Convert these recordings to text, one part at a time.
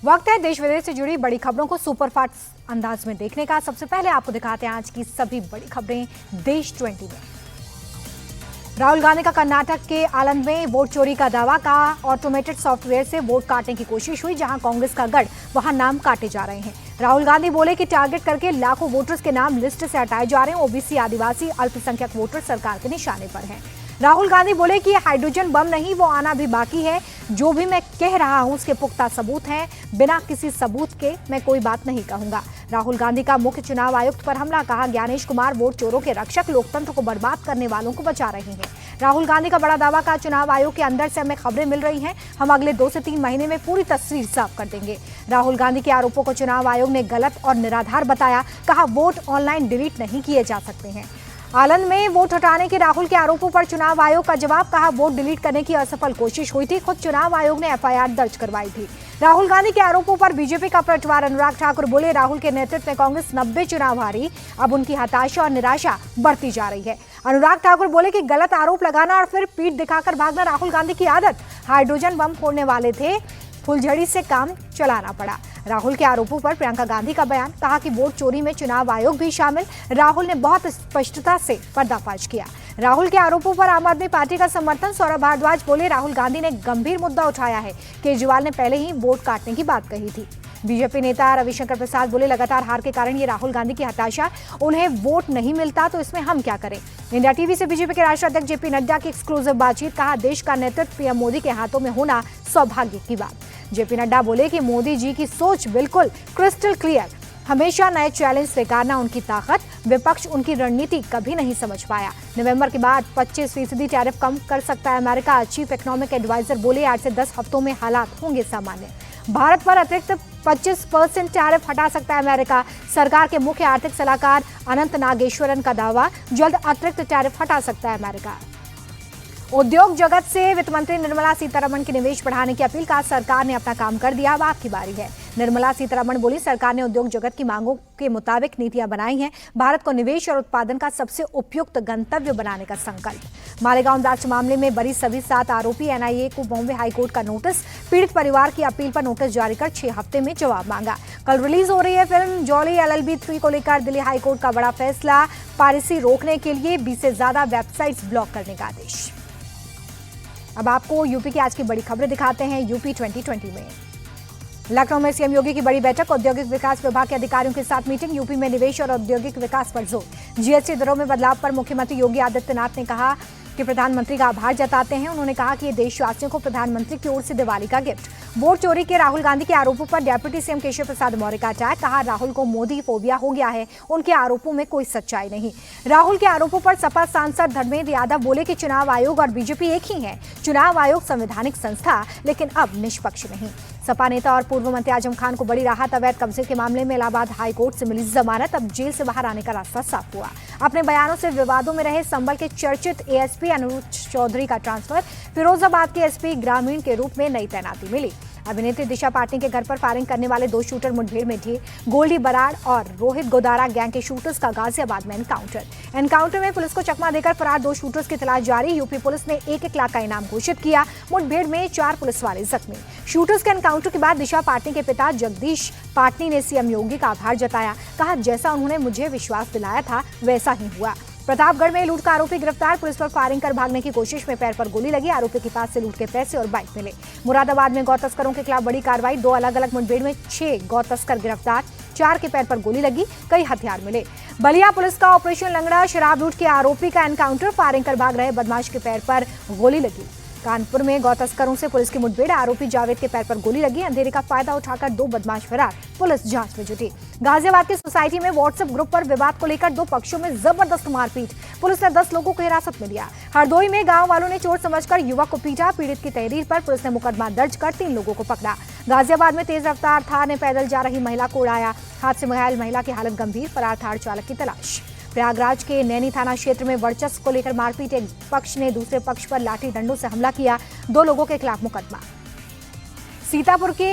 वक्त है देश विदेश से जुड़ी बड़ी खबरों को सुपरफास्ट अंदाज में देखने का। सबसे पहले आपको दिखाते हैं आज की सभी बड़ी खबरें देश 20 में। राहुल गांधी का कर्नाटक के आलंद में वोट चोरी का दावा। कहा ऑटोमेटेड सॉफ्टवेयर से वोट काटने की कोशिश हुई। जहां कांग्रेस का गढ़ वहां नाम काटे जा रहे हैं। राहुल गांधी बोले कि टारगेट करके लाखों वोटर्स के नाम लिस्ट से हटाए जा रहे हैं। ओबीसी, आदिवासी, अल्पसंख्यक वोटर सरकार के निशाने पर हैं। राहुल गांधी बोले कि हाइड्रोजन बम नहीं, वो आना भी बाकी है। जो भी मैं कह रहा हूं उसके पुख्ता सबूत हैं। बिना किसी सबूत के मैं कोई बात नहीं कहूंगा। राहुल गांधी का मुख्य चुनाव आयुक्त पर हमला। कहा ज्ञानेश कुमार वोट चोरों के रक्षक, लोकतंत्र को बर्बाद करने वालों को बचा रहे हैं। राहुल गांधी का बड़ा दावा। का चुनाव आयोग के अंदर से हमें खबरें मिल रही हैं, हम अगले 2 से 3 महीने में पूरी तस्वीर साफ कर देंगे। राहुल गांधी के आरोपों को चुनाव आयोग ने गलत और निराधार बताया। कहा वोट ऑनलाइन डिलीट नहीं किए जा सकते हैं। आलंद में वोट हटाने के राहुल के आरोपों पर चुनाव आयोग का जवाब। कहा वोट डिलीट करने की असफल कोशिश हुई थी। खुद चुनाव आयोग ने एफआईआर दर्ज करवाई थी। राहुल गांधी के आरोपों पर बीजेपी का पलटवार। अनुराग ठाकुर बोले राहुल के नेतृत्व में कांग्रेस 90 चुनाव हारी, अब उनकी हताशा और निराशा बढ़ती जा रही है। अनुराग ठाकुर बोले कि गलत आरोप लगाना और फिर पीठ दिखाकर भागना राहुल गांधी की आदत। हाइड्रोजन बम फोड़ने वाले थे, फुलझड़ी से काम चलाना पड़ा। राहुल के आरोपों पर प्रियंका गांधी का बयान। कहा कि वोट चोरी में चुनाव आयोग भी शामिल। राहुल ने बहुत स्पष्टता से पर्दाफाश किया। राहुल के आरोपों पर आम आदमी पार्टी का समर्थन। सौरभ भारद्वाज बोले राहुल गांधी ने गंभीर मुद्दा उठाया है। केजरीवाल ने पहले ही वोट काटने की बात कही थी। बीजेपी नेता रविशंकर प्रसाद बोले लगातार हार के कारण ये राहुल गांधी की हताशा, उन्हें वोट नहीं मिलता तो इसमें हम क्या करें। इंडिया टीवी से बीजेपी के राष्ट्रीय अध्यक्ष जेपी नड्डा की एक्सक्लूसिव बातचीत। कहा देश का नेतृत्व पीएम मोदी के हाथों में होना सौभाग्य की बात। जेपी नड्डा बोले कि मोदी जी की सोच बिल्कुल क्रिस्टल क्लियर, हमेशा नए चैलेंज स्वीकारना उनकी ताकत, विपक्ष उनकी रणनीति कभी नहीं समझ पाया। नवंबर के बाद 25% टैरिफ कम कर सकता है अमेरिका। चीफ इकोनॉमिक एडवाइजर बोले 8 से 10 हफ्तों में हालात होंगे सामान्य। भारत पर अतिरिक्त 25% टैरिफ हटा सकता है अमेरिका। सरकार के मुख्य आर्थिक सलाहकार अनंत नागेश्वरन का दावा, जल्द अतिरिक्त टैरिफ हटा सकता है अमेरिका। उद्योग जगत से वित्त मंत्री निर्मला सीतारमण की निवेश बढ़ाने की अपील। का सरकार ने अपना काम कर दिया, अब आपकी बारी है। निर्मला सीतारमण बोली सरकार ने उद्योग जगत की मांगों के मुताबिक नीतियां बनाई हैं। भारत को निवेश और उत्पादन का सबसे उपयुक्त गंतव्य बनाने का संकल्प। मालेगांव ब्लास्ट मामले में बरी सभी 7 आरोपी। एनआईए को बॉम्बे हाईकोर्ट का नोटिस। पीड़ित परिवार की अपील पर नोटिस जारी कर 6 हफ्ते में जवाब मांगा। कल रिलीज हो रही है फिल्म जॉली। एलएलबी 3 को लेकर दिल्ली हाईकोर्ट का बड़ा फैसला। पायरेसी रोकने के लिए 20 से ज्यादा वेबसाइट्स ब्लॉक करने का आदेश। अब आपको यूपी की आज की बड़ी खबरें दिखाते हैं। यूपी 2020 में लखनऊ में सीएम योगी की बड़ी बैठक। औद्योगिक विकास विभाग के अधिकारियों के साथ मीटिंग। यूपी में निवेश और औद्योगिक विकास पर जोर। जीएसटी दरों में बदलाव पर मुख्यमंत्री योगी आदित्यनाथ ने कहा कि प्रधानमंत्री का आभार जताते हैं। उन्होंने कहा कि ये देशवासियों को प्रधानमंत्री की ओर से दिवाली का गिफ्ट। वोट चोरी के राहुल गांधी के आरोपों पर डेप्यूटी सीएम केशव प्रसाद मौर्य का अटैक। कहा राहुल को मोदी फोबिया हो गया है, उनके आरोपों में कोई सच्चाई नहीं। राहुल के आरोपों पर सपा सांसद धर्मेंद्र यादव बोले कि चुनाव आयोग और बीजेपी एक ही है। चुनाव आयोग संवैधानिक संस्था, लेकिन अब निष्पक्ष नहीं। सपा नेता और पूर्व मंत्री आजम खान को बड़ी राहत। अवैध कब्जे के मामले में इलाहाबाद हाईकोर्ट से मिली जमानत, अब जेल से बाहर आने का रास्ता साफ हुआ। अपने बयानों से विवादों में रहे संभल के चर्चित एएसपी अनुज चौधरी का ट्रांसफर। फिरोजाबाद के एसपी ग्रामीण के रूप में नई तैनाती मिली। अभिनेत्री दिशा पाटनी के घर पर फायरिंग करने वाले 2 शूटर मुठभेड़ में थे। गोल्डी बराड़ और रोहित गोदारा गैंग के शूटर्स का गाजियाबाद में एनकाउंटर में पुलिस को चकमा देकर फरार 2 शूटर्स की तलाश जारी। यूपी पुलिस ने 1-1 लाख का इनाम घोषित किया। मुठभेड़ में 4 पुलिस वाले जख्मी। शूटर्स के एनकाउंटर के बाद दिशा पाटनी के पिता जगदीश पाटनी ने सीएम योगी का आभार जताया। कहा जैसा उन्होंने मुझे विश्वास दिलाया था वैसा ही हुआ। प्रतापगढ़ में लूट का आरोपी गिरफ्तार। पुलिस पर फायरिंग कर भागने की कोशिश में पैर पर गोली लगी। आरोपी के पास से लूट के पैसे और बाइक मिले। मुरादाबाद में गौ तस्करों के खिलाफ बड़ी कार्रवाई। 2 अलग-अलग मुठभेड़ में 6 गौ तस्कर गिरफ्तार। 4 के पैर पर गोली लगी, कई हथियार मिले। बलिया पुलिस का ऑपरेशन लंगड़ा। शराब लूट के आरोपी का एनकाउंटर। फायरिंग कर भाग रहे बदमाश के पैर पर गोली लगी। कानपुर में गौ तस्करों से पुलिस की मुठभेड़। आरोपी जावेद के पैर पर गोली लगी। अंधेरे का फायदा उठाकर 2 बदमाश फरार। पुलिस जांच में जुटी। गाजियाबाद की सोसाइटी में व्हाट्सएप ग्रुप पर विवाद को लेकर 2 पक्षों में जबरदस्त मारपीट। पुलिस ने 10 लोगों को हिरासत में लिया। हरदोई में गांव वालों ने चोट समझकर युवक को पीटा। पीड़ित की तहरीर पर पुलिस ने मुकदमा दर्ज कर 3 लोगों को पकड़ा। गाजियाबाद में तेज रफ्तार थार ने पैदल जा रही महिला को उड़ाया। हादसे में घायल महिला की हालत गंभीर। फरार थार चालक की तलाश। प्रयागराज के नैनी थाना क्षेत्र में वर्चस्व को लेकर मारपीट। एक पक्ष ने दूसरे पक्ष पर लाठी डंडों से हमला किया। 2 लोगों के खिलाफ मुकदमा। सीतापुर के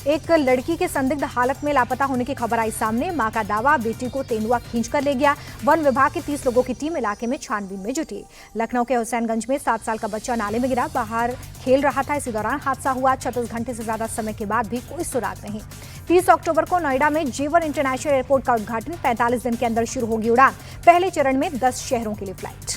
एक लड़की के संदिग्ध हालत में लापता होने की खबर आई सामने। मां का दावा, बेटी को तेंदुआ खींचकर ले गया। वन विभाग की 30 लोगों की टीम इलाके में छानबीन में जुटी। लखनऊ के हुसैनगंज में 7 साल का बच्चा नाले में गिरा, बाहर खेल रहा था। इसी दौरान हादसा हुआ। 36 घंटे से ज्यादा समय के बाद भी कोई सुराग नहीं। 30 अक्टूबर को नोएडा में जेवर इंटरनेशनल एयरपोर्ट का उद्घाटन। 45 दिन के अंदर शुरू होगी उड़ान। पहले चरण में 10 शहरों के लिए फ्लाइट।